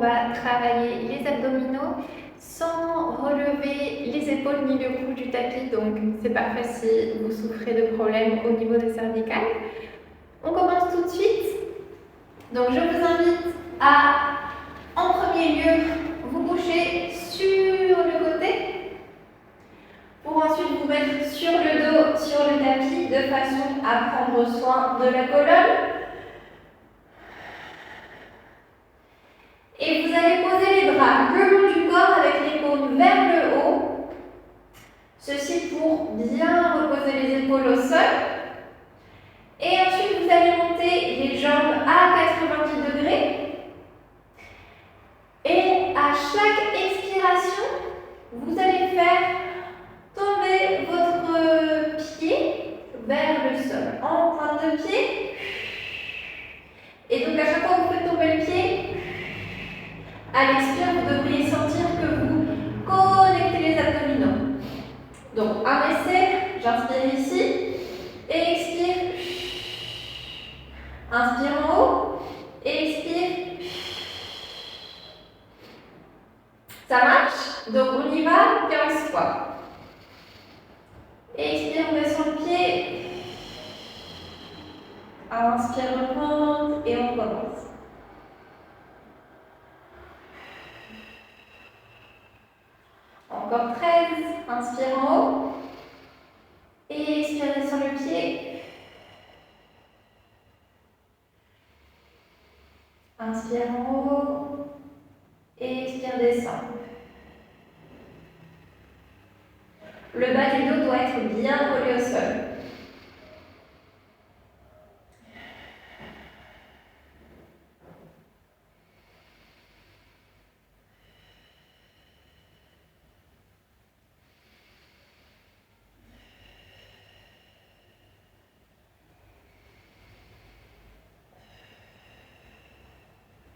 va travailler les abdominaux sans relever les épaules ni le cou du tapis. Donc, c'est parfait si vous souffrez de problèmes au niveau des cervicales. On commence tout de suite. Donc, je vous invite à, en premier lieu, vous coucher sur le côté pour ensuite vous mettre sur le dos, sur le tapis, de façon à prendre soin de la colonne. Et vous allez poser les bras le long du corps avec les paumes vers le haut. Ceci pour bien reposer les épaules au sol. Et ensuite, vous allez monter les jambes à 90 degrés. Et à chaque expiration, vous allez faire tomber votre pied vers le sol en pointe de pied. Et donc, à chaque fois que vous faites tomber le pied, à l'expire, vous devriez sentir que vous connectez les abdominaux. Donc, un essai, j'inspire ici, et expire. Inspire en haut, et expire. Ça marche? Donc, on y va 15 fois. Et expire, on descend le pied. Inspire, on monte, et on recommence. Encore 13, inspire en haut, et expire, descend le pied. Inspire en haut, et expire, descend. Le bas du dos doit être bien collé au sol.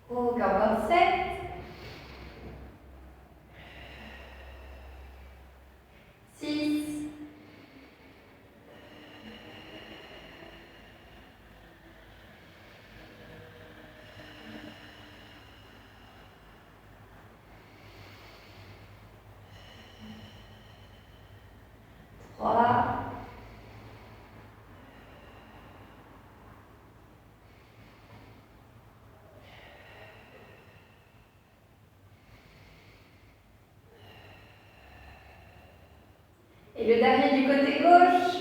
Encore 7. 6. 3. 2. Et le dernier du côté gauche.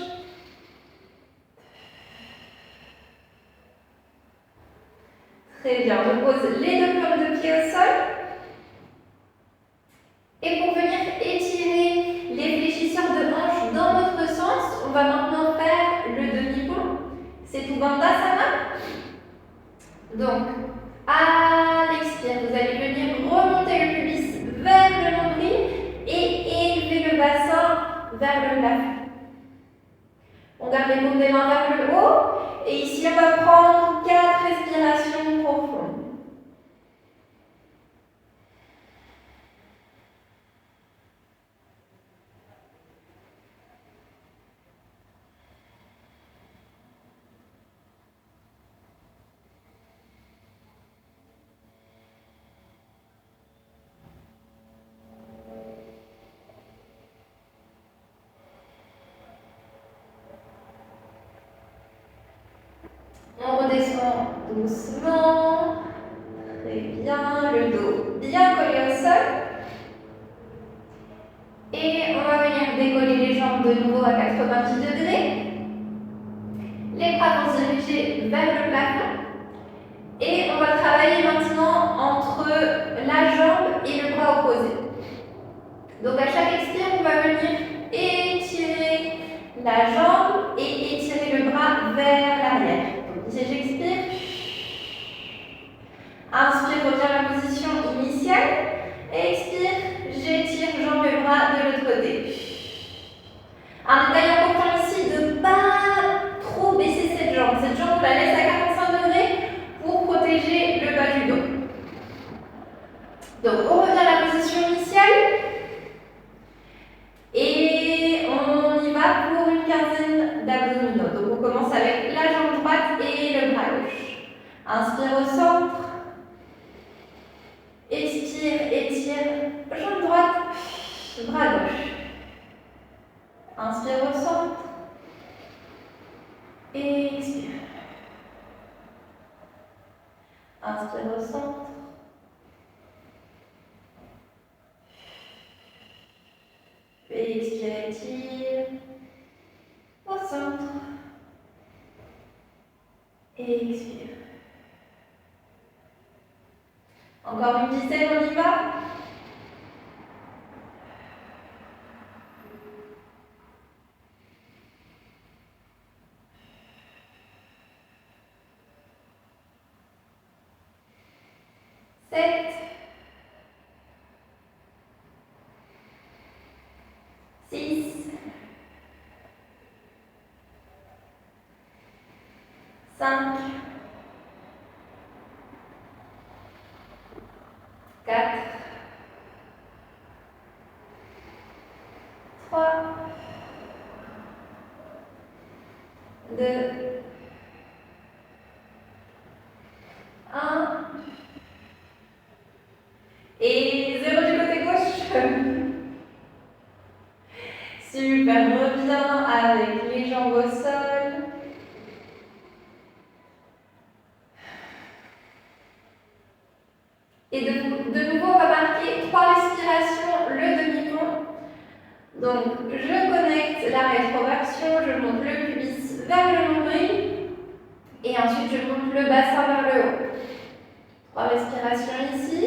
Très bien, je pose les deux plantes de pied au sol. Et pour venir étirer les fléchisseurs de hanches dans notre sens, on va maintenant faire le demi-pont. C'est Uttanasana. Donc, à l'expire, vous allez venir remonter le pubis vers le nombril et élever le bassin vers le plafond. On garde les paumes des mains vers le haut. Et ici, on va prendre 4 respirations profondes. On redescend doucement. Très bien. Le dos bien collé au sol. Et on va venir décoller les jambes de nouveau à 90 degrés. Les bras vont se diriger vers le plafond. Et on va travailler maintenant entre la jambe et le bras opposé. Donc à chaque expire, on va venir étirer la jambe et étirer le bras vers l'arrière. Ici, j'expire. Inspire, reviens à la position initiale. Expire, j'étire jambes et bras de l'autre côté. Un détail important ici, de ne pas trop baisser cette jambe. Cette jambe, on la laisse à 45 degrés pour protéger le bas du dos. Donc, on revient à la position initiale. Et on y va pour une quinzaine d'abdominaux. Donc, on commence avec la jambe droite et le bras gauche. Inspire au centre. Et bras gauche. Inspire au centre. Expire. Inspire au centre. Expire, étire. Au centre. Expire. Encore une dizaine, on y va. Sept. 6. 5. 4. 3. 2. 1. Et 0 du côté gauche. Super, reviens avec les jambes au sol. Et de nouveau, on va marquer 3 respirations, le demi-pont. Donc, je connecte la rétroversion, je monte le pubis vers le nombril. Et ensuite, je monte le bassin vers le haut. 3 respirations ici.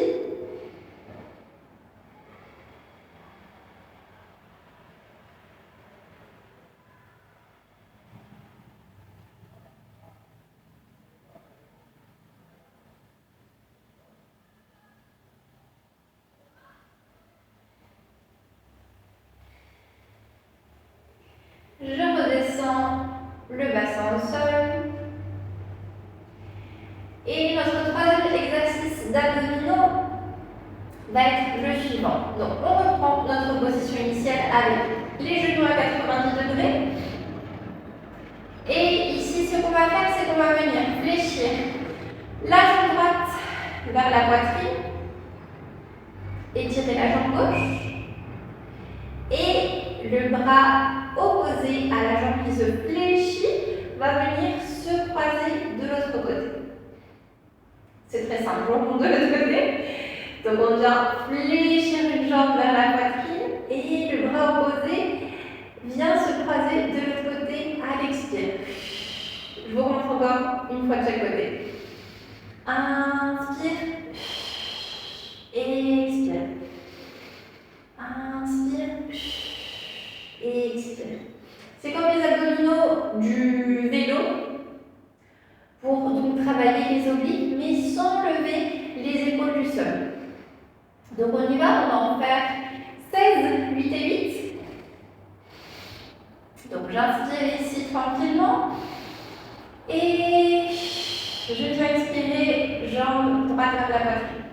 Je redescends le bassin au sol. Et notre troisième exercice d'abdominaux va être le suivant. Donc, on reprend notre position initiale avec les genoux à 90 degrés. Et ici, ce qu'on va faire, c'est qu'on va venir fléchir la jambe droite vers la poitrine, étirer la jambe gauche, et le bras opposé à la jambe qui se fléchit va venir se croiser de l'autre côté. C'est très simple, on monte de l'autre côté. Donc on vient fléchir une jambe vers la poitrine et le bras opposé vient se croiser de l'autre côté à l'expire. Je vous remontre encore une fois de chaque côté. Inspire. Expire. Inspire. Expire. C'est comme les abdominaux du vélo pour donc travailler les obliques mais sans lever les épaules du sol. Donc on y va, on va en faire 16, 8 et 8. Donc j'inspire ici tranquillement et je vais expirer, jambe droite vers la poitrine.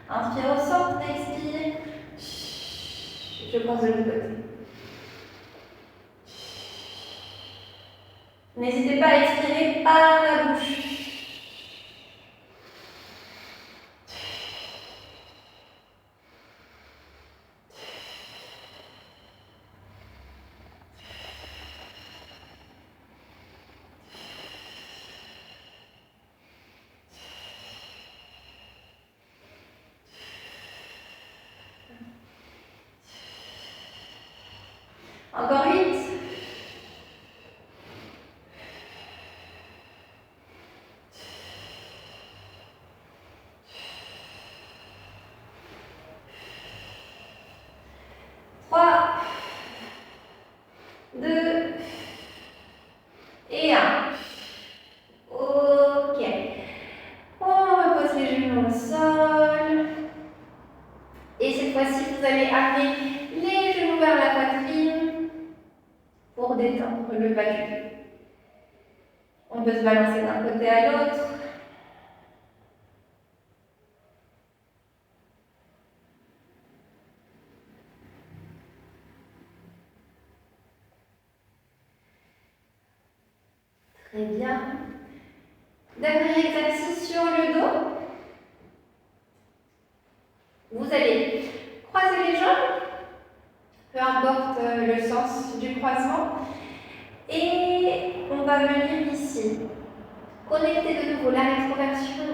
Inspire au centre, expire. Je pense de l'autre côté. N'hésitez pas à expirer par la bouche. Encore 8. 3, 2 et 1. Ok. On repose les genoux au sol. Et cette fois-ci, vous allez amener les genoux vers la poitrine pour détendre le bas du dos. On peut se balancer d'un côté à l'autre. Très bien. Dernier exercice sur le dos. Vous allez croiser les jambes sens du croisement. Et on va venir ici, connecter de nouveau la rétroversion.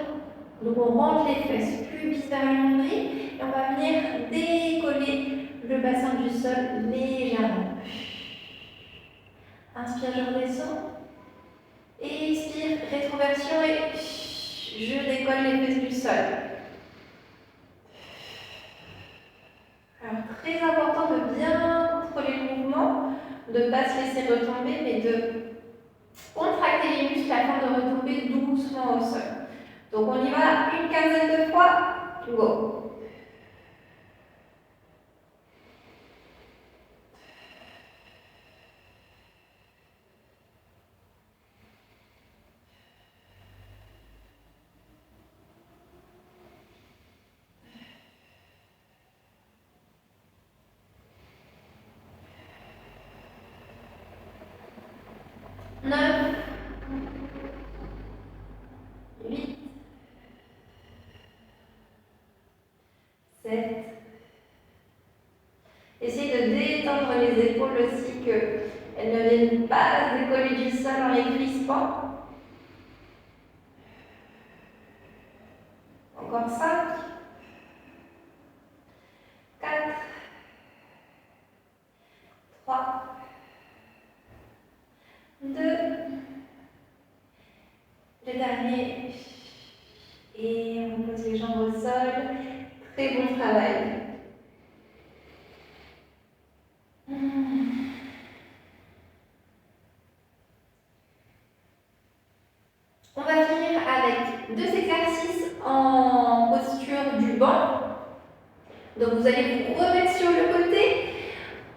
Donc on rentre les fesses plus vite vers le nombril et on va venir décoller le bassin du sol légèrement. Inspire, je redescends. Expire, rétroversion et je décolle les fesses du sol. Alors très important de bien contrôler le mouvement, de ne pas se laisser retomber, mais de contracter les muscles afin de retomber doucement au sol. Donc on y va une quinzaine de fois. Go. Neuf. 8. 7. Essayez de détendre les épaules aussi, qu'elles ne viennent pas se décoller du sol en les crispant. Encore 5. 4. 3. 2. Le dernier. Et on pose les jambes au sol. Très bon travail. On va finir avec 2 exercices en posture du banc. Donc vous allez vous remettre sur le côté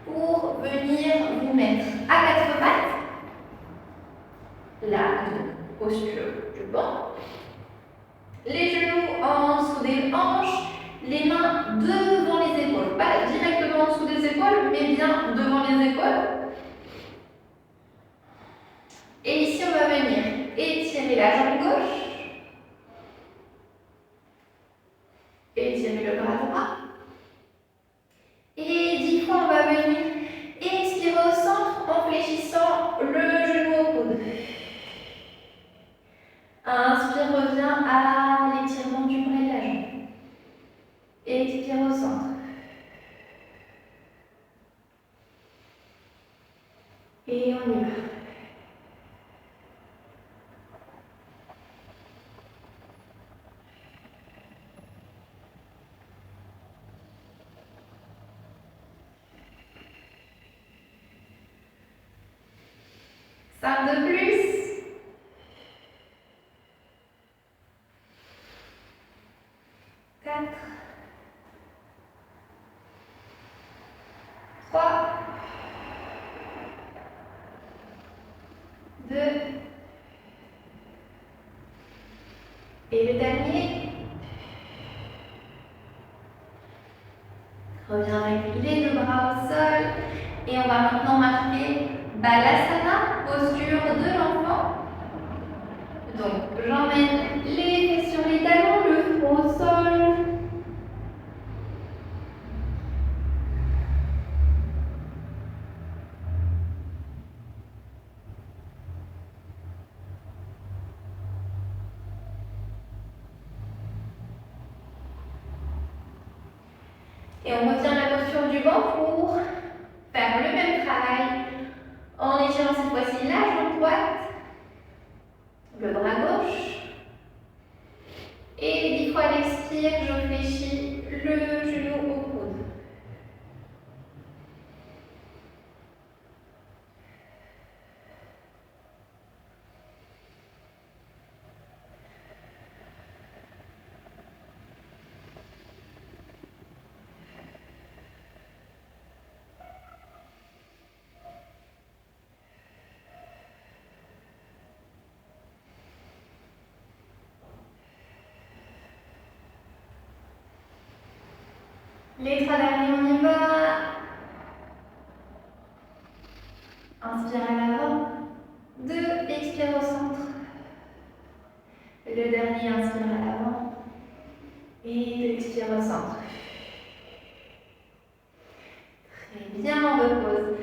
pour venir vous mettre à 4 pattes. Là, donc, posture du banc. Les genoux en dessous des hanches, les mains devant les épaules. Pas directement en dessous des épaules, mais bien devant les épaules. Et ici, on va venir étirer la jambe gauche. Étirer le bras droit. Et 10 fois, on va venir expirer au centre en fléchissant le genou au coude. Inspire, reviens à l'étirement du bras et de la jambe. Expire au centre. Et on y va. De plus. 4. 3. 2. Et le dernier. Reviens avec les 2 bras au sol. Et on va maintenant marquer Balasana, posture de l'enfant. Donc, j'emmène les pieds sur les talons, le front au sol. Et on revient à la posture du banc pour faire le même travail en étirant cette fois-ci la jambe droite, le bras gauche. Et 10 fois à l'expire, je fléchis le genou au coude. Les 3 derniers, on y va. Inspire à l'avant. 2, expire au centre. Le dernier, inspire à l'avant. Et expire au centre. Très bien, on repose.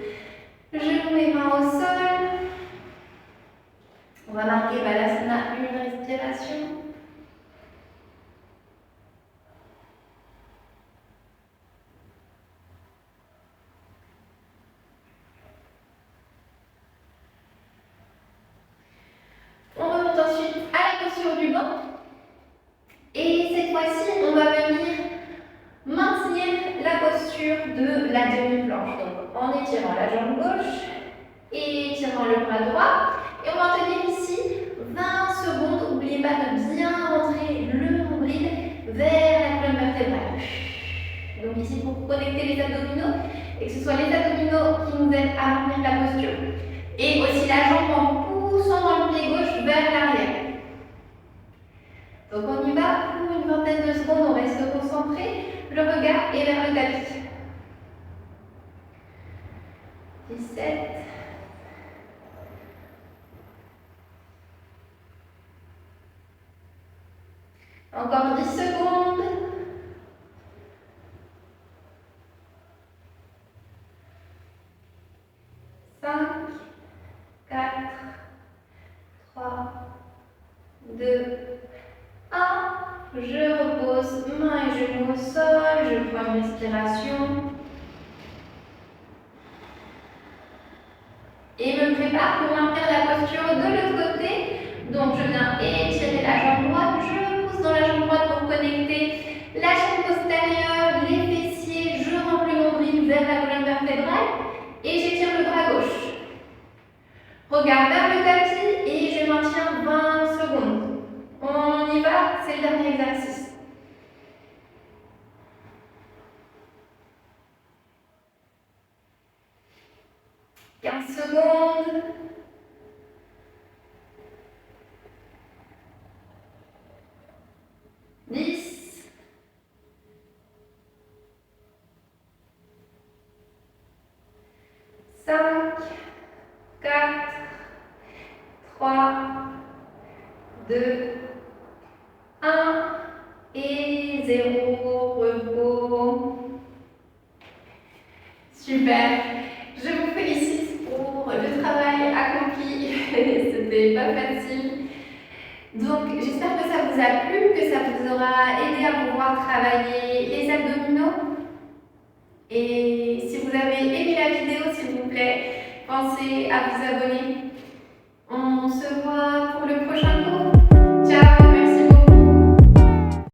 étirant le bras droit. Et on va tenir ici 20 secondes. N'oubliez pas de bien rentrer le nombril vers la colonne vertébrale. Donc ici pour connecter les abdominaux et que ce soit les abdominaux qui nous aident à maintenir la posture. Et aussi la jambe en poussant dans le pied gauche vers l'arrière. Donc on y va pour une vingtaine de secondes, on reste concentré, le regard est vers le tapis. 17. Encore 10 secondes. 5, 4, 3, 2, 1. Je repose mains et genoux au sol, je prends une respiration. Et me prépare pour maintenir la posture de l'autre côté. Donc je viens étirer la jambe droite, je pousse dans la jambe droite pour connecter la chaîne postérieure, les fessiers, je rentre le nombril vers la colonne vertébrale et j'étire le bras gauche. Regard vers le tapis et je maintiens 20 secondes. On y va, c'est le dernier exercice. 15 secondes. 10. 5, 4, 3, 2, 1 et 0. Repos. Super. Je vous félicite pour le travail accompli. C'était pas facile. Donc, j'espère que ça vous a plu, que ça vous aura aidé à pouvoir travailler les abdominaux. Et si vous avez aimé la vidéo, s'il vous plaît, pensez à vous abonner. On se voit